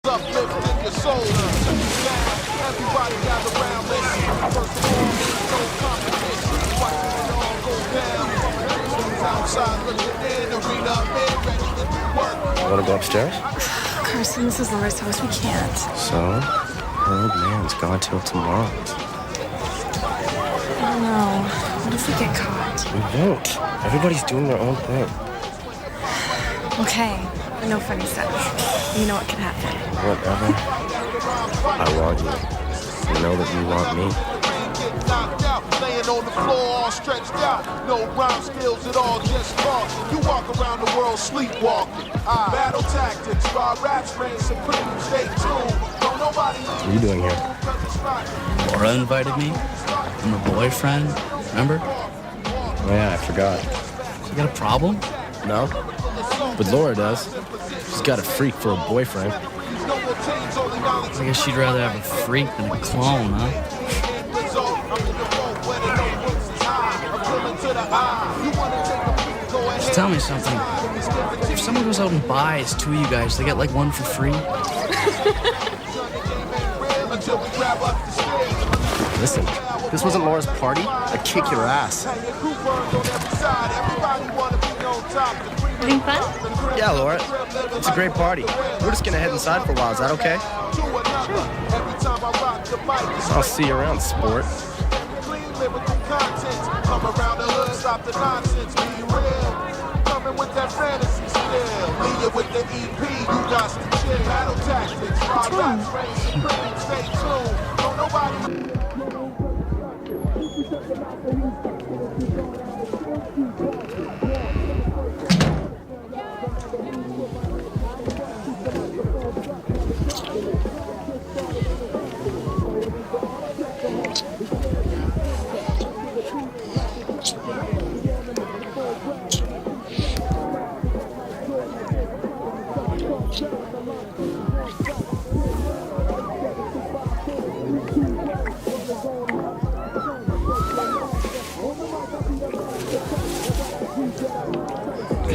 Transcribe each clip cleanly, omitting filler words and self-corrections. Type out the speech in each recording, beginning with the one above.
uplifting your soul. Everybody gather around, listen. First of all, no competition. Watching it all go down. Outside looking in, arena men ready to do work. Want to go upstairs? Carson, this is Laura's house. We can't. So, her old man's gone till tomorrow. I don't know. What if we get caught? We won't. Everybody's doing their own thing. Okay. No funny stuff. You know what can happen. Whatever. I want you. You know that you want me. Laying on the floor all stretched out. No rhyme skills at all, just talking. You walk around the world sleepwalking. Battle tactics, while raps reign supreme. Stay tuned. Don't nobody. What are you doing here? Laura invited me. I'm her boyfriend. Remember? Oh yeah, I forgot. You got a problem? No? But Laura does. She's got a freak for a boyfriend. I guess she'd rather have a freak than a clone, huh? Just tell me something. If someone goes out and buys two of you guys, they get like one for free? Listen, if this wasn't Laura's party, I'd kick your ass. Having fun? Yeah, Laura. It's a great party. We're just gonna head inside for a while. Is that okay? Sure. I'll see you around, sport. What's wrong?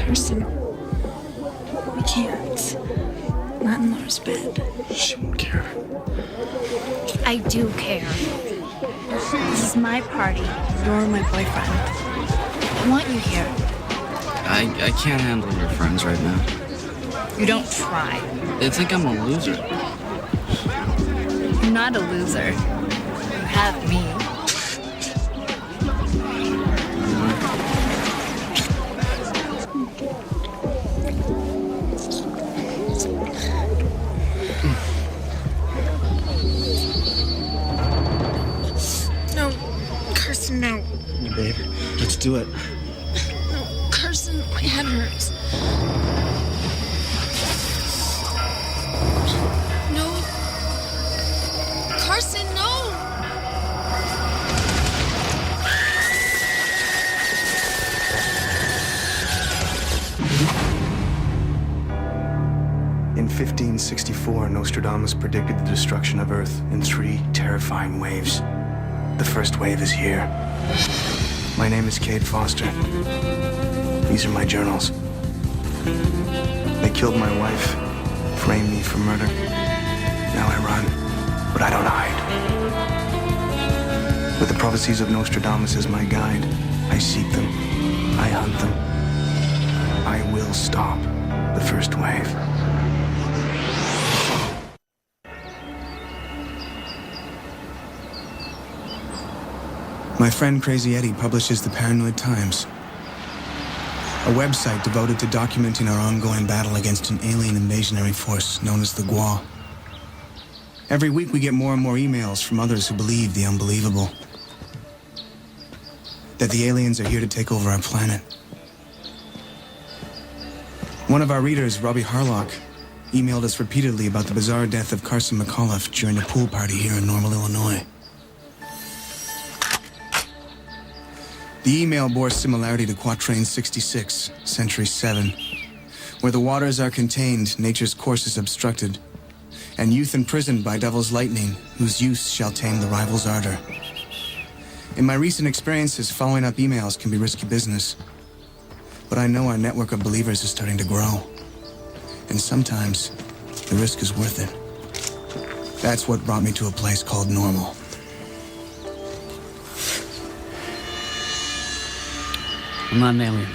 Carson, we can't. Not in Laura's bed. She won't care. I do care. This is my party. You're my boyfriend. I want you here. I can't handle your friends right now. You don't try. They think I'm a loser. You're not a loser. You have me. No, Carson, no. Babe, let's do it. No, Carson, my head hurts. No. Carson, no! In 1564, Nostradamus predicted the destruction of Earth in 3 terrifying waves. The first wave is here. My name is Kade Foster. These are my journals. They killed my wife, framed me for murder. Now I run, but I don't hide. With the prophecies of Nostradamus as my guide, I seek them, I hunt them. I will stop the first wave. My friend Crazy Eddie publishes the Paranoid Times, a website devoted to documenting our ongoing battle against an alien invasionary force known as the Gwa. Every week we get more and more emails from others who believe the unbelievable. That the aliens are here to take over our planet. One of our readers, Robbie Harlock, emailed us repeatedly about the bizarre death of Carson McAuliffe during a pool party here in Normal, Illinois. The email bore similarity to Quatrain 66, Century 7, where the waters are contained, nature's course is obstructed, and youth imprisoned by devil's lightning, whose use shall tame the rival's ardor. In my recent experiences, following up emails can be risky business, but I know our network of believers is starting to grow, and sometimes the risk is worth it. That's what brought me to a place called normal. I'm not an alien.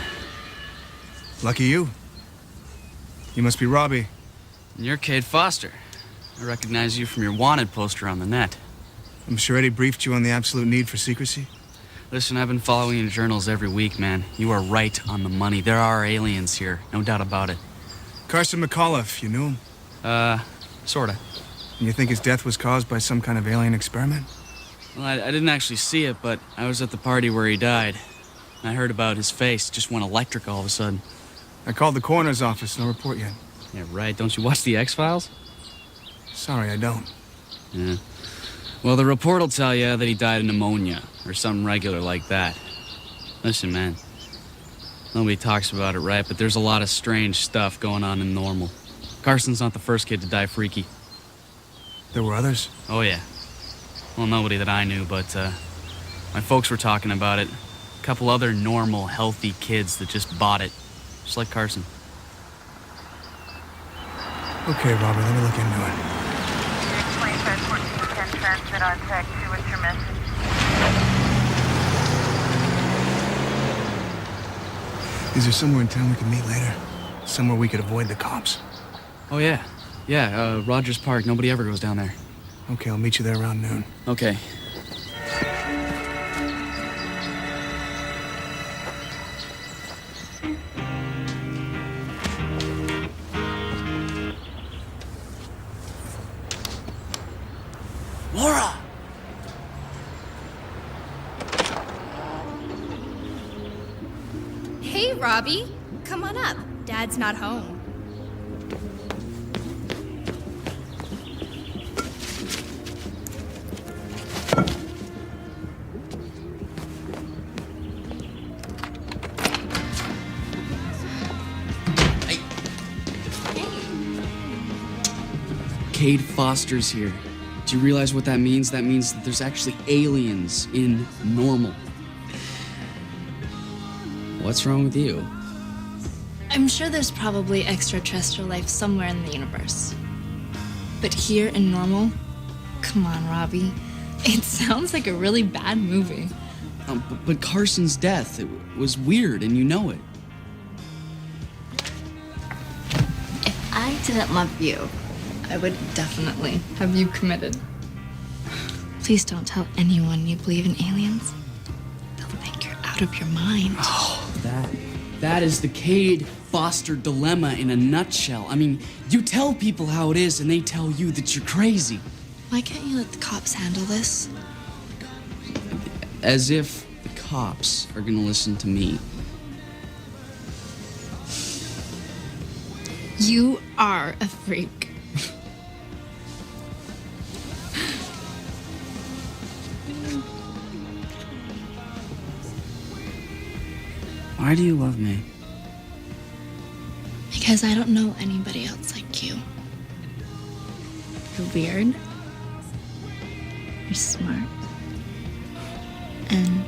Lucky you. You must be Robbie. And you're Kade Foster. I recognize you from your wanted poster on the net. I'm sure Eddie briefed you on the absolute need for secrecy. Listen, I've been following your journals every week, man. You are right on the money. There are aliens here, no doubt about it. Carson McAuliffe, you knew him? Sorta. And you think his death was caused by some kind of alien experiment? Well, I didn't actually see it, but I was at the party where he died. I heard about his face. It just went electric all of a sudden. I called the coroner's office, no report yet. Yeah, right. Don't you watch the X-Files? Sorry, I don't. Yeah. Well, the report will tell you that he died of pneumonia, or something regular like that. Listen, man. Nobody talks about it, right? But there's a lot of strange stuff going on in Normal. Carson's not the first kid to die freaky. There were others? Oh, yeah. Well, nobody that I knew, but, my folks were talking about it. A couple other normal, healthy kids that just bought it. Just like Carson. Okay, Robert, let me look into it. 251410 transmit on tag 2, what's your message? Is there somewhere in town we can meet later? Somewhere we could avoid the cops? Oh, yeah. Yeah, Rogers Park. Nobody ever goes down there. Okay, I'll meet you there around noon. Okay. Laura! Hey, Robbie. Come on up. Dad's not home. Kade Foster's here. Do you realize what that means? That means that there's actually aliens in Normal. What's wrong with you? I'm sure there's probably extraterrestrial life somewhere in the universe. But here in Normal, come on, Robbie. It sounds like a really bad movie. But Carson's death, it was weird, and you know it. If I didn't love you, I would definitely have you committed. Please don't tell anyone you believe in aliens. They'll think you're out of your mind. Oh, that is the Kade Foster dilemma in a nutshell. I mean, you tell people how it is, and they tell you that you're crazy. Why can't you let the cops handle this? As if the cops are gonna listen to me. You are a freak. Why do you love me? Because I don't know anybody else like you. You're weird. You're smart. And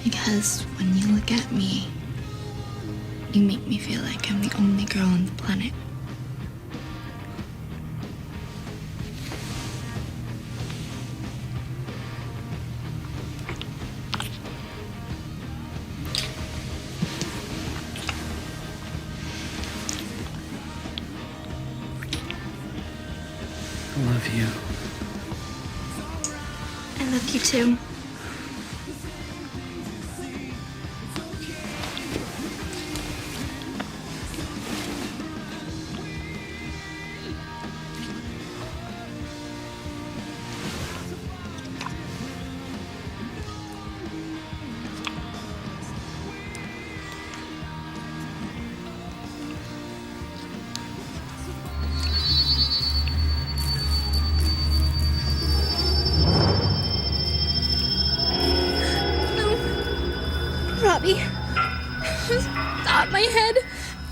because when you look at me, you make me feel like I'm the only girl on the planet. I love you. I love you too. Robbie, stop my head.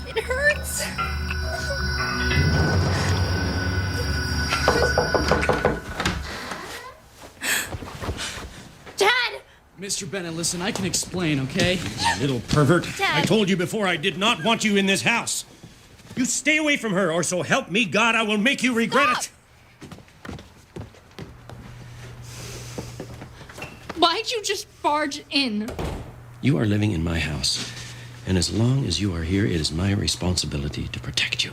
It hurts. Dad! Mr. Bennett, listen, I can explain, okay? You little pervert. Dad. I told you before I did not want you in this house. You stay away from her, or so help me God, I will make you regret it. Why'd you just barge in? You are living in my house, and as long as you are here, it is my responsibility to protect you.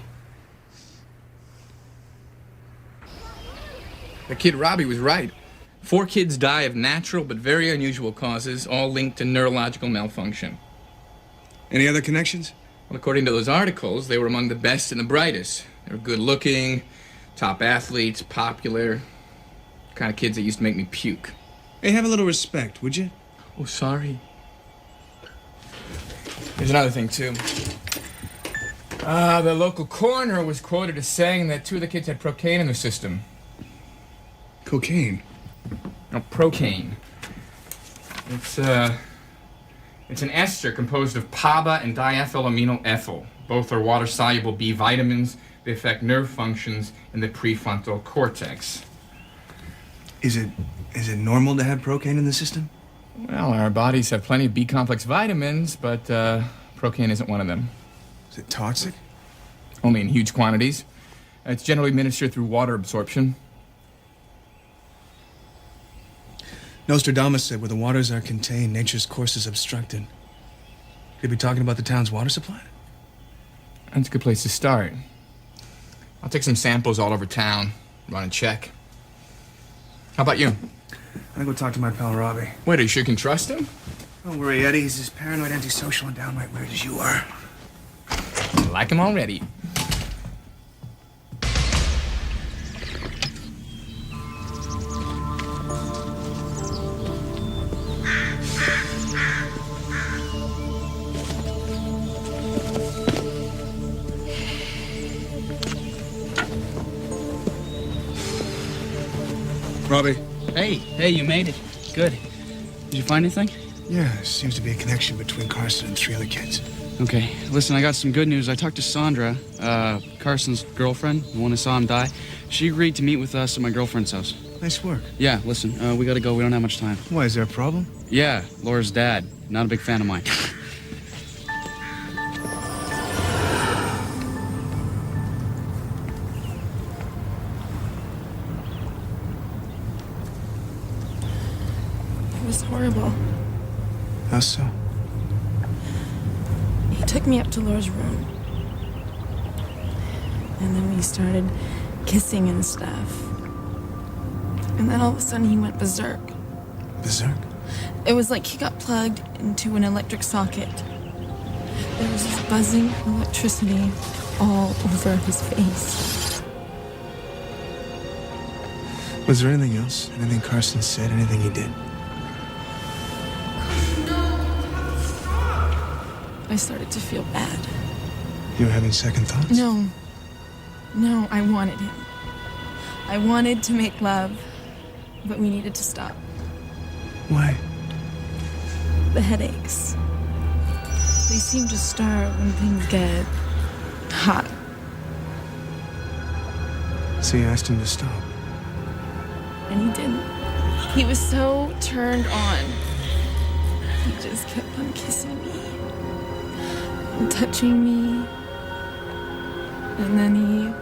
The kid Robbie was right. 4 kids die of natural but very unusual causes, all linked to neurological malfunction. Any other connections? Well, according to those articles, they were among the best and the brightest. They were good-looking, top athletes, popular. The kind of kids that used to make me puke. Hey, have a little respect, would you? Oh, sorry. There's another thing, too. The local coroner was quoted as saying that 2 of the kids had procaine in their system. Cocaine? No, procaine. It's an ester composed of PABA and diethylamino ethyl. Both are water-soluble B vitamins. They affect nerve functions in the prefrontal cortex. Is it normal to have procaine in the system? Well, our bodies have plenty of B-complex vitamins, but procaine isn't one of them. Is it toxic? Only in huge quantities. It's generally administered through water absorption. Nostradamus said where the waters are contained, nature's course is obstructed. Could be talking about the town's water supply? That's a good place to start. I'll take some samples all over town, run a check. How about you? I'm gonna go talk to my pal Robbie. Wait, are you sure you can trust him? Don't worry, Eddie. He's as paranoid, antisocial, and downright weird as you are. I like him already. Robbie? Hey, you made it. Good. Did you find anything? Yeah, there seems to be a connection between Carson and 3 other kids. Okay, listen, I got some good news. I talked to Sandra, Carson's girlfriend, the one who saw him die. She agreed to meet with us at my girlfriend's house. Nice work. Yeah, listen, we gotta go. We don't have much time. Why, is there a problem? Yeah, Laura's dad. Not a big fan of mine. It was horrible. How so? He took me up to Laura's room. And then we started kissing and stuff. And then all of a sudden he went berserk. Berserk? It was like he got plugged into an electric socket. There was this buzzing electricity all over his face. Was there anything else? Anything Carson said? Anything he did? I started to feel bad. You were having second thoughts? No, I wanted him. I wanted to make love, but we needed to stop. Why? The headaches. They seem to start when things get hot. So you asked him to stop? And he didn't. He was so turned on. He just kept on kissing me. And touching me. And then he...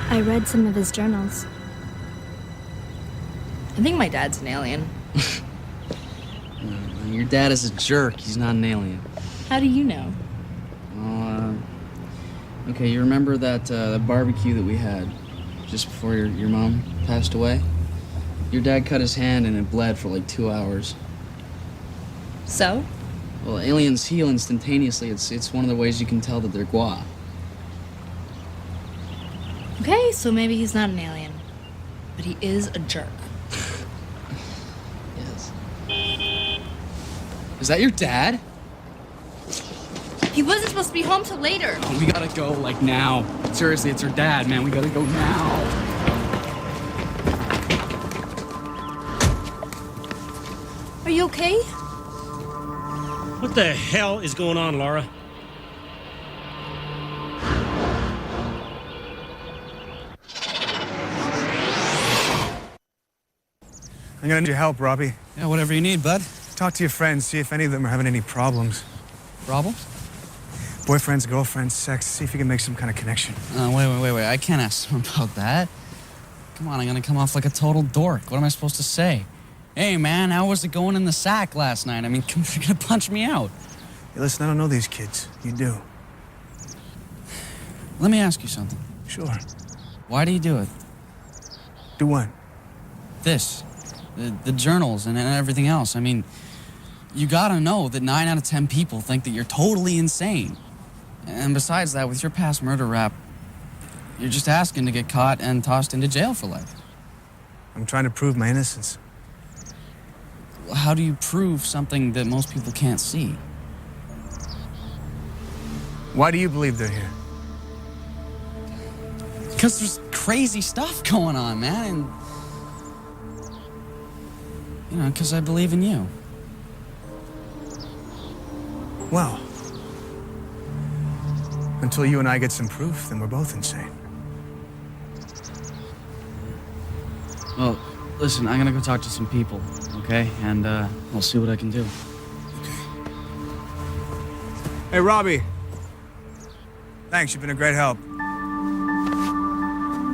I read some of his journals. I think my dad's an alien. Your dad is a jerk. He's not an alien. How do you know? Okay, you remember that barbecue that we had just before your mom passed away? Your dad cut his hand and it bled for like 2 hours. So? Well, aliens heal instantaneously. It's one of the ways you can tell that they're gua. Okay, so maybe he's not an alien. But he is a jerk. Yes. Is that your dad? He wasn't supposed to be home till later. Oh, we gotta go, like, now. Seriously, it's her dad, man. We gotta go now. Are you okay? What the hell is going on, Laura? I'm gonna need your help, Robbie. Yeah, whatever you need, bud. Talk to your friends, see if any of them are having any problems. Problems? Boyfriends, girlfriends, sex. See if you can make some kind of connection. Wait. I can't ask him about that. Come on, I'm gonna come off like a total dork. What am I supposed to say? Hey, man, how was it going in the sack last night? I mean, you're gonna punch me out. Hey, listen, I don't know these kids. You do. Let me ask you something. Sure. Why do you do it? Do what? This. The journals and everything else. I mean, you gotta know that 9 out of 10 people think that you're totally insane. And besides that, with your past murder rap, you're just asking to get caught and tossed into jail for life. I'm trying to prove my innocence. How do you prove something that most people can't see? Why do you believe they're here? Because there's crazy stuff going on, man, and... You know, because I believe in you. Well, until you and I get some proof, then we're both insane. Well, listen, I'm gonna go talk to some people, okay? And, I'll see what I can do. Hey, Robbie. Thanks, you've been a great help.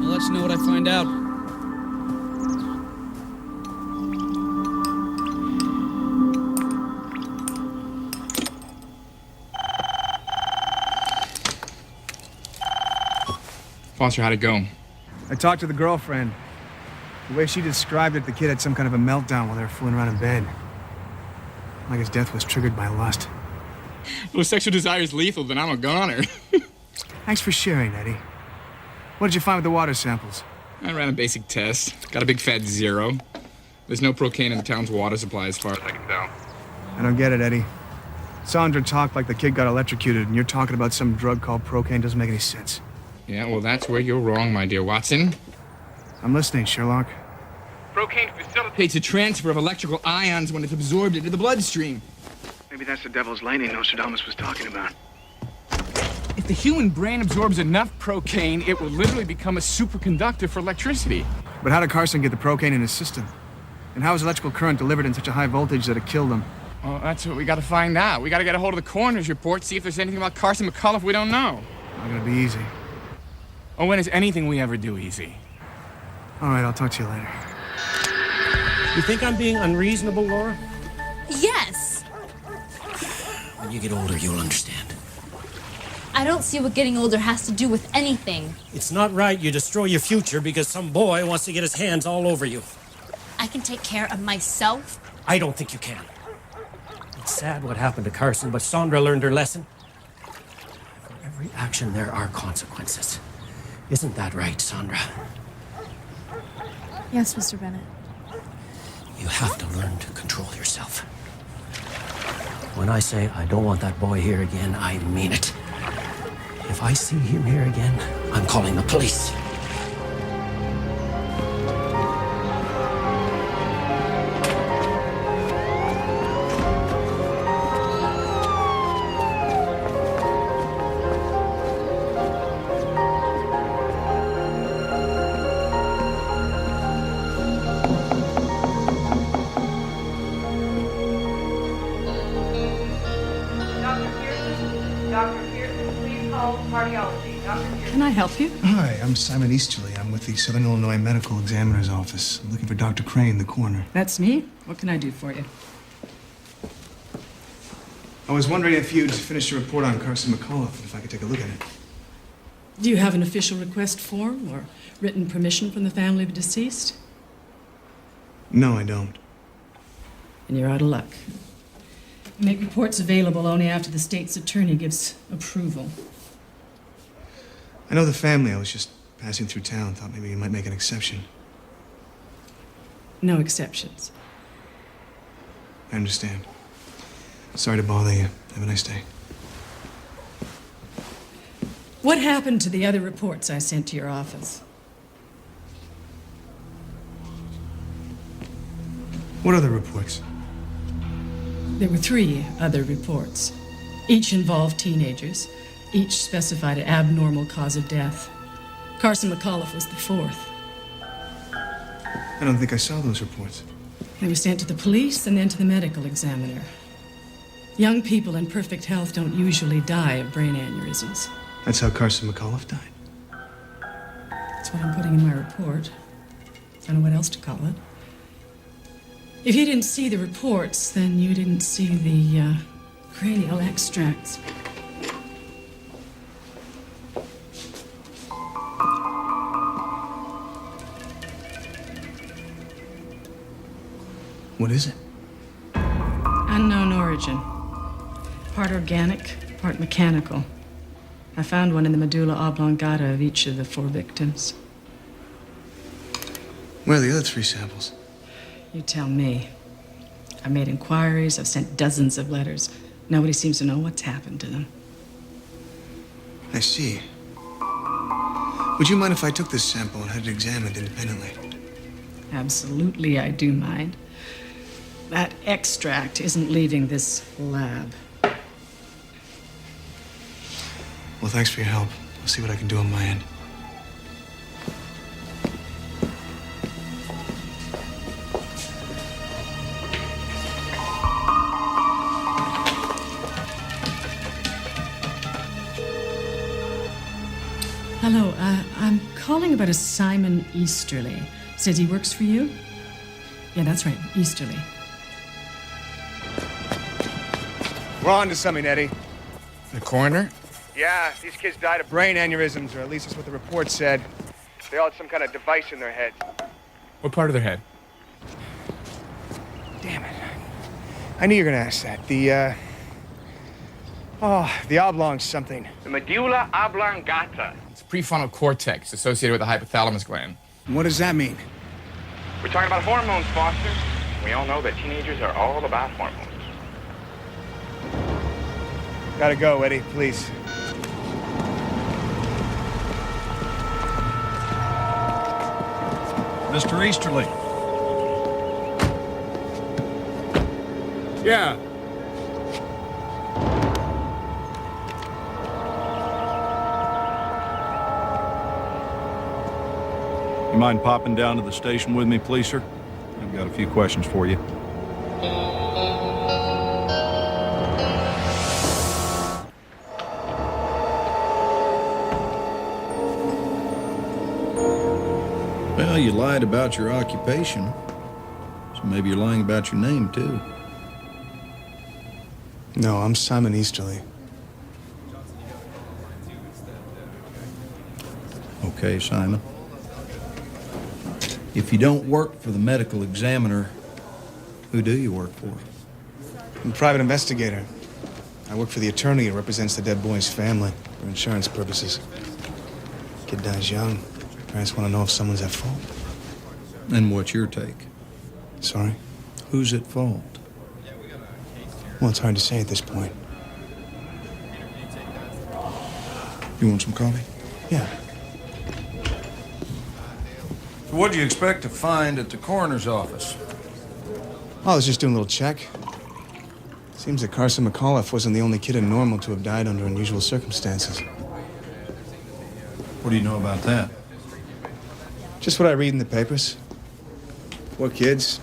I'll let you know what I find out. Foster, how'd it go? I talked to the girlfriend. The way she described it, the kid had some kind of a meltdown while they were fooling around in bed. Like his death was triggered by lust. Well, if sexual desire is lethal, then I'm a goner. Thanks for sharing, Eddie. What did you find with the water samples? I ran a basic test. Got a big fat 0. There's no procaine in the town's water supply as far as I can tell. I don't get it, Eddie. Sandra talked like the kid got electrocuted, and you're talking about some drug called procaine. Doesn't make any sense. Yeah, well, that's where you're wrong, my dear Watson. I'm listening, Sherlock. Procaine facilitates a transfer of electrical ions when it's absorbed into the bloodstream. Maybe that's the devil's landing Nostradamus was talking about. If the human brain absorbs enough procaine, it will literally become a superconductor for electricity. But how did Carson get the procaine in his system? And how is electrical current delivered in such a high voltage that it killed him? Well, that's what we gotta find out. We gotta get a hold of the coroner's report, see if there's anything about Carson McCullough we don't know. Not gonna be easy. Oh, when is anything we ever do easy? All right, I'll talk to you later. You think I'm being unreasonable, Laura? Yes! When you get older, you'll understand. I don't see what getting older has to do with anything. It's not right you destroy your future because some boy wants to get his hands all over you. I can take care of myself. I don't think you can. It's sad what happened to Carson, but Sandra learned her lesson. For every action, there are consequences. Isn't that right, Sandra? Yes, Mr. Bennett. You have to learn to control yourself. When I say I don't want that boy here again, I mean it. If I see him here again, I'm calling the police. Can I help you? Hi, I'm Simon Easterly. I'm with the Southern Illinois Medical Examiner's Office. I'm looking for Dr. Crane, the coroner. That's me. What can I do for you? I was wondering if you'd finished a report on Carson McCullough, if I could take a look at it. Do you have an official request form or written permission from the family of the deceased? No, I don't. And you're out of luck. We make reports available only after the state's attorney gives approval. I know the family. I was just passing through town. Thought maybe you might make an exception. No exceptions. I understand. Sorry to bother you. Have a nice day. What happened to the other reports I sent to your office? What other reports? There were 3 other reports. Each involved teenagers. Each specified an abnormal cause of death. Carson McCullough was the 4th. I don't think I saw those reports. They were sent to the police and then to the medical examiner. Young people in perfect health don't usually die of brain aneurysms. That's how Carson McAuliffe died. That's what I'm putting in my report. I don't know what else to call it. If you didn't see the reports, then you didn't see the cranial extracts. What is it? Unknown origin. Part organic, part mechanical. I found one in the medulla oblongata of each of the 4 victims. Where are the other 3 samples? You tell me. I've made inquiries, I've sent dozens of letters. Nobody seems to know what's happened to them. I see. Would you mind if I took this sample and had it examined independently? Absolutely, I do mind. That extract isn't leaving this lab. Well, thanks for your help. I'll see what I can do on my end. Hello, I'm calling about a Simon Easterly. Says he works for you? Yeah, that's right, Easterly. We're on to something, Eddie. The coroner? Yeah, these kids died of brain aneurysms, or at least that's what the report said. They all had some kind of device in their head. What part of their head? Damn it. I knew you were gonna ask that. The oblong something. The medulla oblongata. It's prefrontal cortex associated with the hypothalamus gland. What does that mean? We're talking about hormones, Foster. We all know that teenagers are all about hormones. Gotta go, Eddie, please. Mr. Easterly. Yeah. You mind popping down to the station with me, please, sir? I've got a few questions for you. Well, you lied about your occupation, so maybe you're lying about your name, too. No, I'm Simon Easterly. Okay, Simon. If you don't work for the medical examiner, who do you work for? I'm a private investigator. I work for the attorney who represents the dead boy's family for insurance purposes. Kid dies young. Parents want to know if someone's at fault. And what's your take? Sorry? Who's at fault? Well, it's hard to say at this point. You want some coffee? Yeah. So what'd you expect to find at the coroner's office? Oh, I was just doing a little check. Seems that Carson McAuliffe wasn't the only kid in Normal to have died under unusual circumstances. What do you know about that? Just what I read in the papers. 4 kids.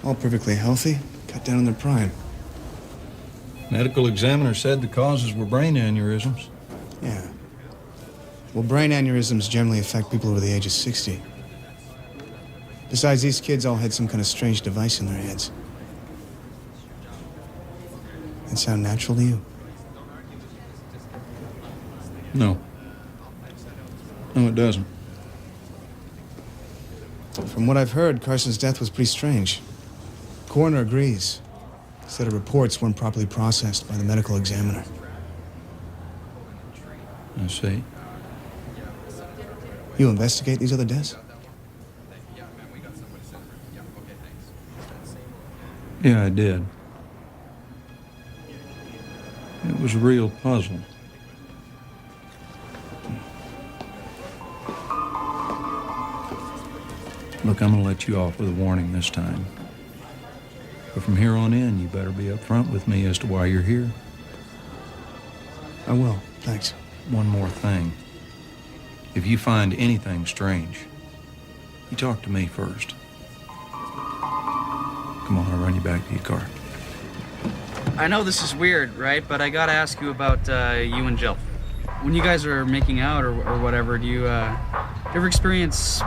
All perfectly healthy, cut down in their prime. Medical examiner said the causes were brain aneurysms. Yeah. Well, brain aneurysms generally affect people over the age of 60. Besides, these kids all had some kind of strange device in their heads. That sound natural to you? No. No, it doesn't. From what I've heard, Carson's death was pretty strange. Coroner agrees. Said the reports weren't properly processed by the medical examiner. I see. You investigate these other deaths? Yeah, I did. It was a real puzzle. Look, I'm gonna let you off with a warning this time. But from here on in, you better be upfront with me as to why you're here. I will, thanks. One more thing. If you find anything strange, you talk to me first. Come on, I'll run you back to your car. I know this is weird, right? But I gotta ask you about you and Jill. When you guys are making out or whatever, do you ever experience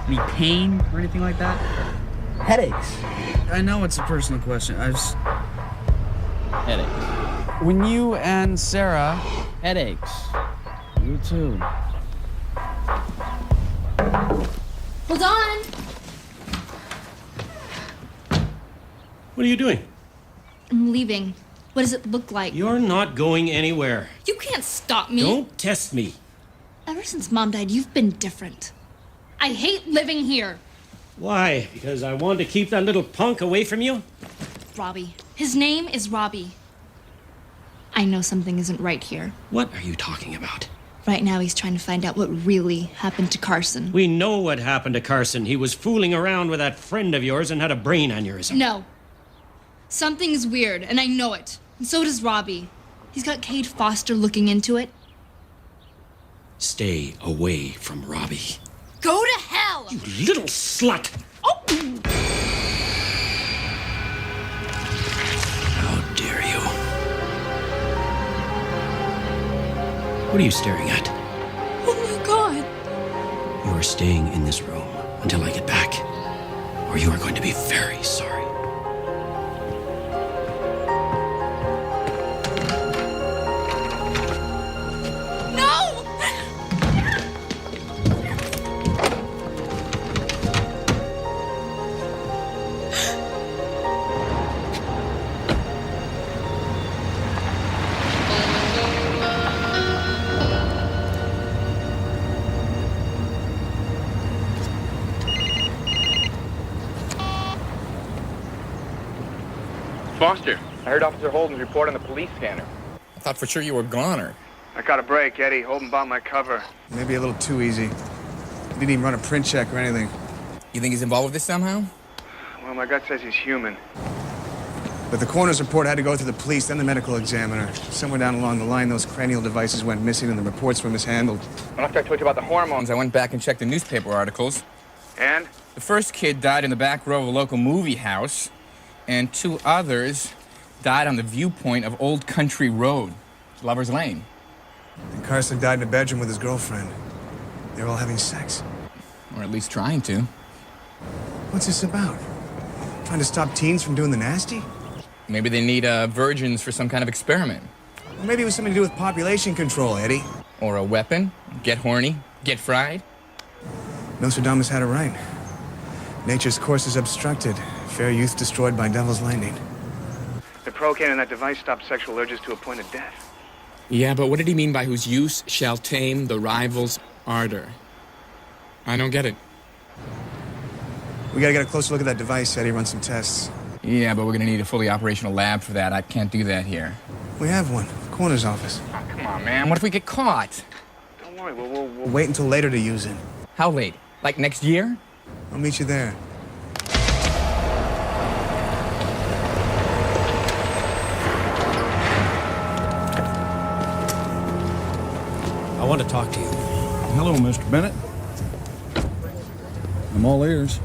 any pain or anything like that? Headaches. I know it's a personal question. Headaches. When you and Sarah... Headaches. You too. Hold on! What are you doing? I'm leaving. What does it look like? You're not going anywhere. You can't stop me. Don't test me. Ever since Mom died, you've been different. I hate living here. Why? Because I want to keep that little punk away from you? Robbie. His name is Robbie. I know something isn't right here. What are you talking about? Right now, he's trying to find out what really happened to Carson. We know what happened to Carson. He was fooling around with that friend of yours and had a brain aneurysm. No. Something's weird, and I know it. And so does Robbie. He's got Kade Foster looking into it. Stay away from Robbie. Go to hell! You little slut! Oh! How dare you? What are you staring at? Oh my God! You are staying in this room until I get back, or you are going to be very sorry. Foster, I heard Officer Holden's report on the police scanner. I thought for sure you were goner. I got a break, Eddie. Holden bought my cover. Maybe a little too easy. He didn't even run a print check or anything. You think he's involved with this somehow? Well, my gut says he's human. But the coroner's report had to go through the police, then the medical examiner. Somewhere down along the line, those cranial devices went missing and the reports were mishandled. Well, after I told you about the hormones, I went back and checked the newspaper articles. And? The first kid died in the back row of a local movie house, and 2 others died on the viewpoint of Old Country Road, Lover's Lane. And Carson died in a bedroom with his girlfriend. They were all having sex. Or at least trying to. What's this about? Trying to stop teens from doing the nasty? Maybe they need virgins for some kind of experiment. Or maybe it was something to do with population control, Eddie. Or a weapon. Get horny, get fried. Nostradamus had it right. Nature's course is obstructed. Fair youth destroyed by devil's lightning. The Procaine in that device stopped sexual urges to a point of death. Yeah, but what did he mean by whose use shall tame the rival's ardor? I don't get it. We gotta get a closer look at that device, Eddie. Run some tests. Yeah, but we're gonna need a fully operational lab for that. I can't do that here. We have one. Coroner's office. Oh, come on, man. What if we get caught? Don't worry, we'll Wait until later to use it. How late? Like next year? I'll meet you there. I want to talk to you. Hello, Mr. Bennett. I'm all ears.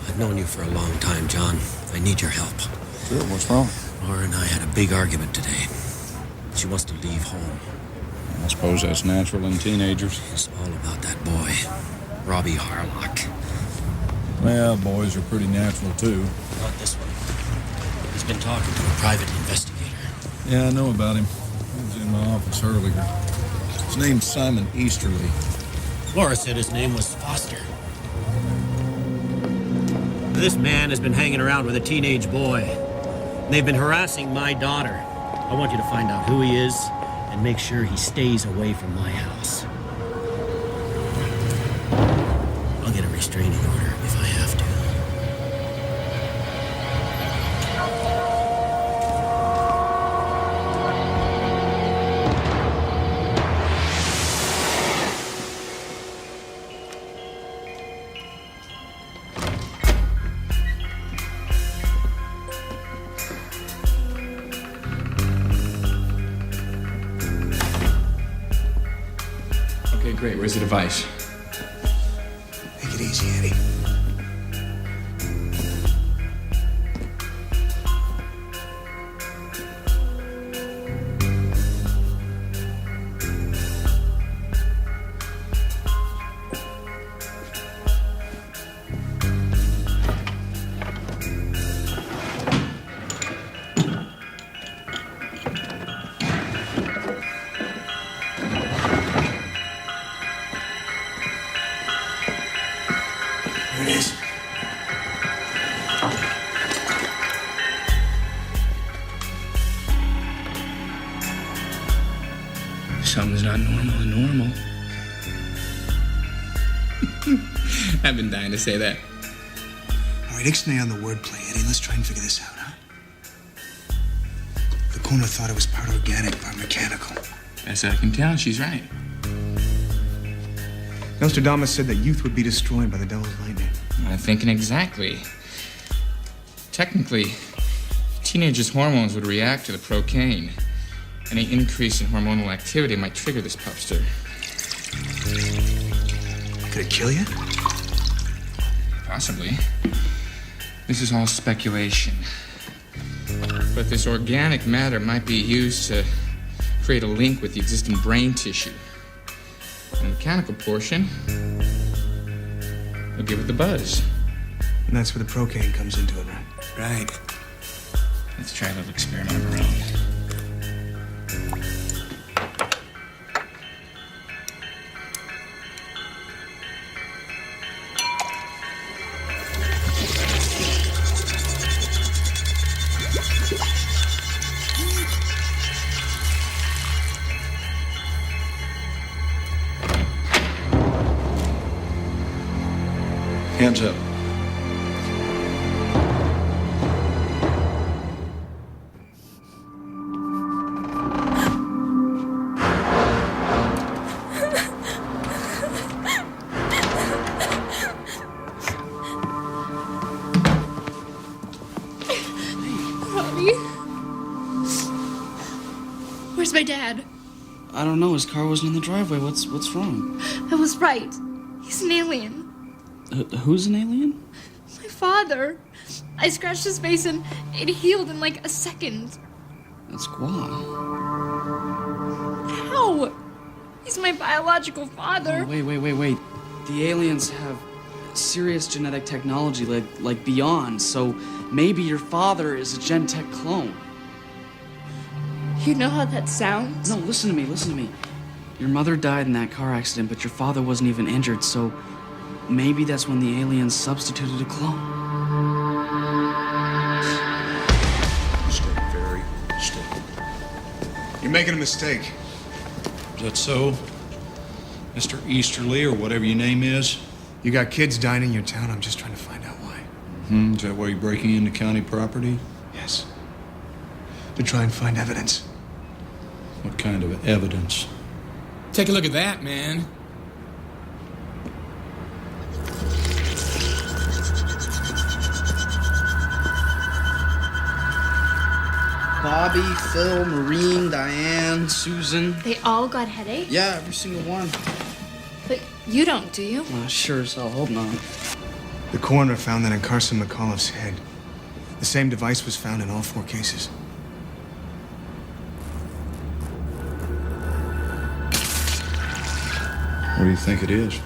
I've known you for a long time, John. I need your help. Sure, what's wrong? Laura and I had a big argument today. She wants to leave home. I suppose that's natural in teenagers. It's all about that boy, Robbie Harlock. Well, boys are pretty natural, too. Not this one. He's been talking to a private investigator. Yeah, I know about him. He was in my office earlier. His name's Simon Easterly. Laura said his name was Foster. This man has been hanging around with a teenage boy. They've been harassing my daughter. I want you to find out who he is and make sure he stays away from my house. I'll get a restraining order if I have to. Okay, great. Where's the device? Take it easy, Eddie. something's not normal and normal. I've been dying to say that. All right, ixnay on the wordplay, Eddie. Let's try and figure this out, huh? The coroner thought it was part organic, part mechanical. Best I can tell, she's right. Nostradamus said that youth would be destroyed by the devil's lightning. I'm thinking exactly. Technically, teenagers' hormones would react to the procaine. Any increase in hormonal activity might trigger this pupster. Could it kill you? Possibly. This is all speculation. But this organic matter might be used to create a link with the existing brain tissue. And the mechanical portion will give it the buzz. And that's where the procaine comes into it, right? Right. Let's try a little experiment of our own. Hands up. Robbie? Where's my dad? I don't know. His car wasn't in the driveway. What's wrong? I was right. He's an alien. Who's an alien? My father. I scratched his face and it healed in like a second. That's Gua. How? He's my biological father. Oh, wait. The aliens have serious genetic technology, like beyond, so maybe your father is a Gen-Tech clone. You know how that sounds? No, listen to me. Your mother died in that car accident, but your father wasn't even injured, so maybe that's when the aliens substituted a clone. Stay very still. You're making a mistake. Is that so? Mr. Easterly, or whatever your name is? You got kids dying in your town. I'm just trying to find out why. Is that why you're breaking into county property? Yes. To try and find evidence. What kind of evidence? Take a look at that, man. Bobby, Phil, Maureen, Diane, Susan. They all got headaches? Yeah, every single one. But you don't, do you? Sure as hell hope not. The coroner found that in Carson McAuliffe's head. The same device was found in all 4 cases. What do you think it is?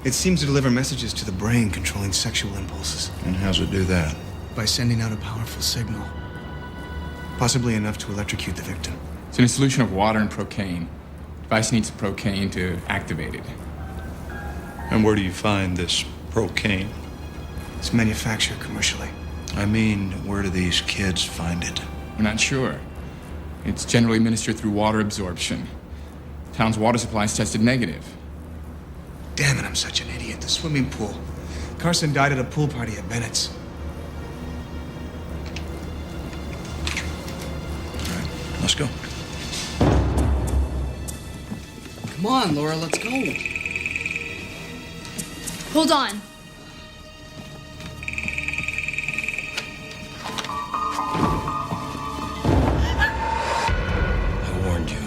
It seems to deliver messages to the brain controlling sexual impulses. And how's it do that? By sending out a powerful signal. Possibly enough to electrocute the victim. It's in a solution of water and procaine. Device needs procaine to activate it. And where do you find this procaine? It's manufactured commercially. I mean, where do these kids find it? We're not sure. It's generally administered through water absorption. Town's water supply is tested negative. Damn it, I'm such an idiot. The swimming pool. Carson died at a pool party at Bennett's. All right, let's go. Come on, Laura, let's go. Hold on. I warned you.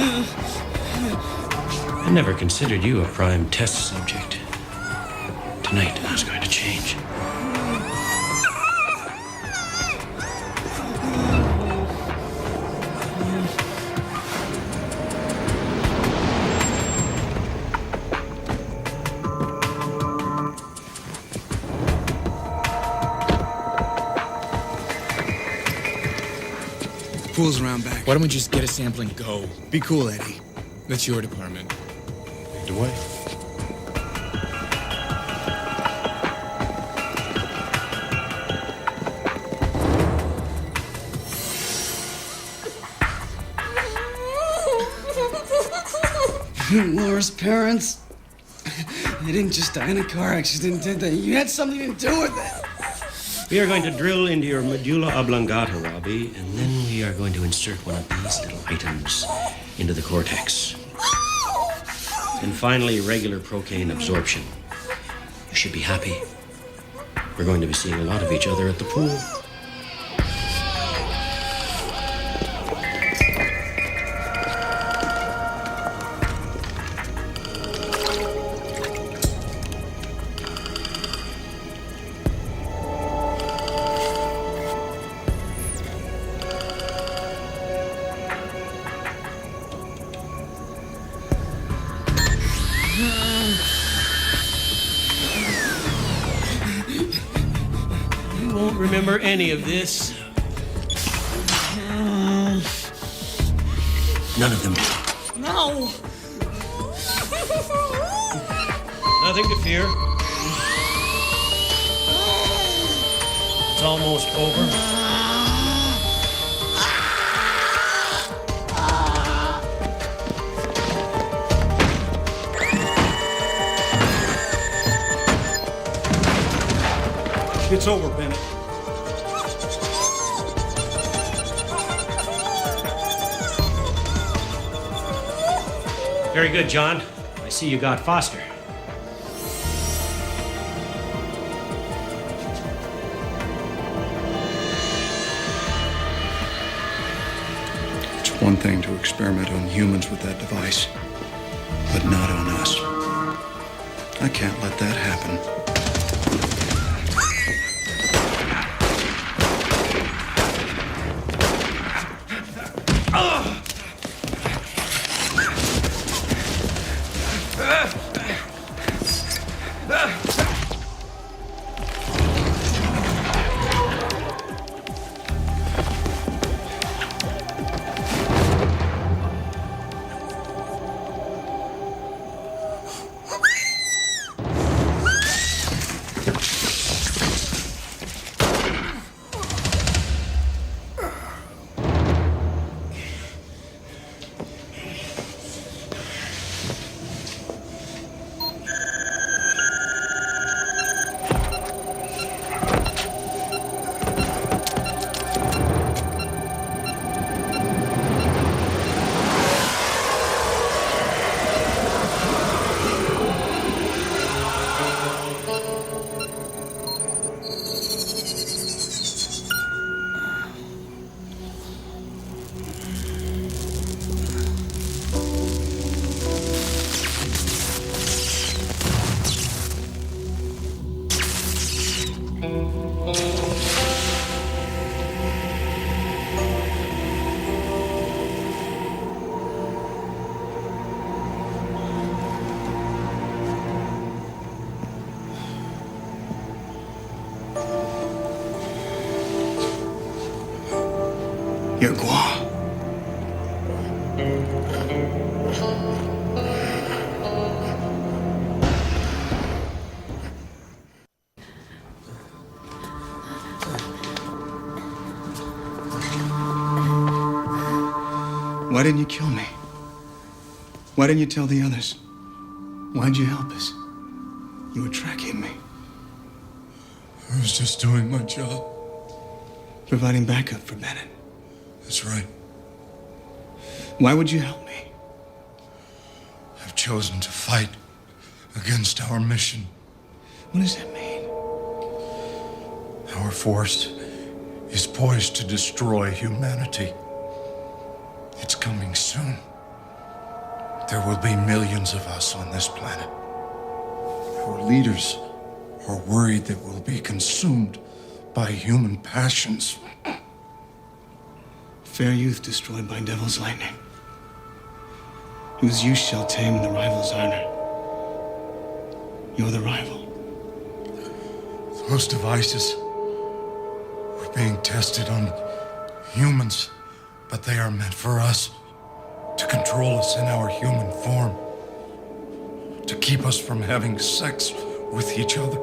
I never considered you a prime test subject. Tonight, that's going to change. Pool's around back. Why don't we just get a sample and go? Be cool, Eddie. That's your department. Lead the way. Laura's parents, they didn't just die in a car accident, did they? You had something to do with it. We are going to drill into your medulla oblongata, Robbie, and then we are going to insert one of these little items into the cortex. And finally, regular procaine absorption. You should be happy. We're going to be seeing a lot of each other at the pool. You won't remember any of this. None of them do. No! Nothing to fear. It's almost over. It's over, Bennett. Very good, John. I see you got Foster. It's one thing to experiment on humans with that device, but not on us. I can't let that happen. Your Gua. Why didn't you kill me? Why didn't you tell the others? Why'd you help us? You were tracking me. I was just doing my job. Providing backup for Bennett. That's right. Why would you help me? I've chosen to fight against our mission. What does that mean? Our force is poised to destroy humanity. It's coming soon. There will be millions of us on this planet. Our leaders are worried that we'll be consumed by human passions. Fair youth destroyed by devil's lightning. Whose use shall tame the rival's ardor. You're the rival. Those devices were being tested on humans, but they are meant for us, to control us in our human form, to keep us from having sex with each other.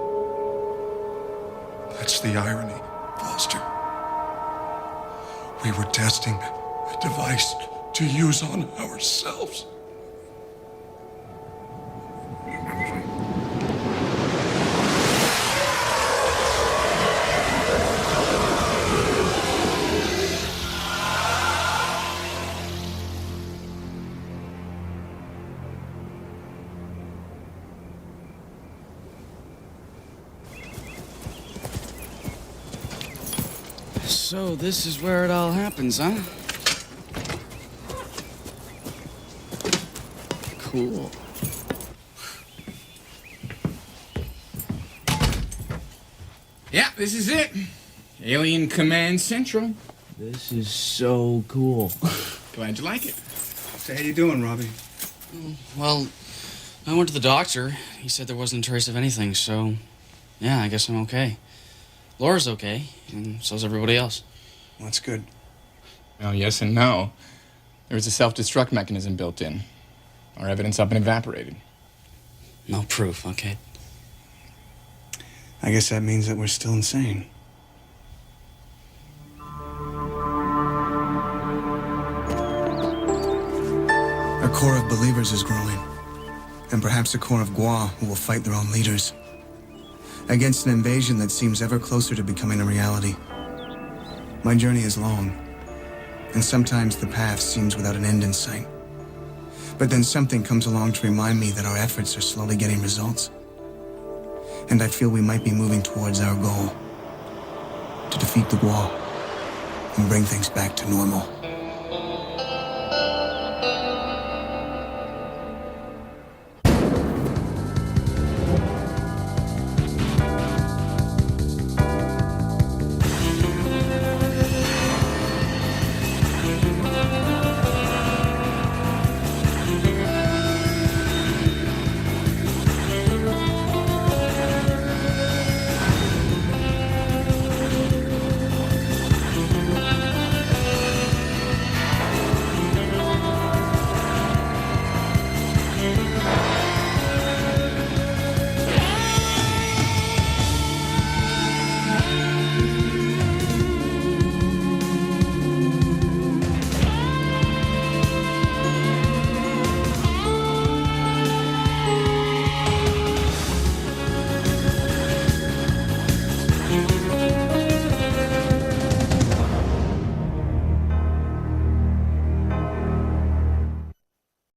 That's the irony, Foster. We were testing a device to use on ourselves. So this is where it all happens, huh? Cool. Yeah, this is it. Alien Command Central. This is so cool. Glad you like it. So how you doing, Robbie? Well, I went to the doctor. He said there wasn't a trace of anything, so yeah, I guess I'm okay. Laura's okay, and so's everybody else. Well, that's good. Well, yes and no. There was a self-destruct mechanism built in. Our evidence up and evaporated. No proof, okay? I guess that means that we're still insane. A core of believers is growing, and perhaps a core of Gua who will fight their own leaders against an invasion that seems ever closer to becoming a reality. My journey is long, and sometimes the path seems without an end in sight. But then something comes along to remind me that our efforts are slowly getting results. And I feel we might be moving towards our goal, to defeat the Gua and bring things back to normal.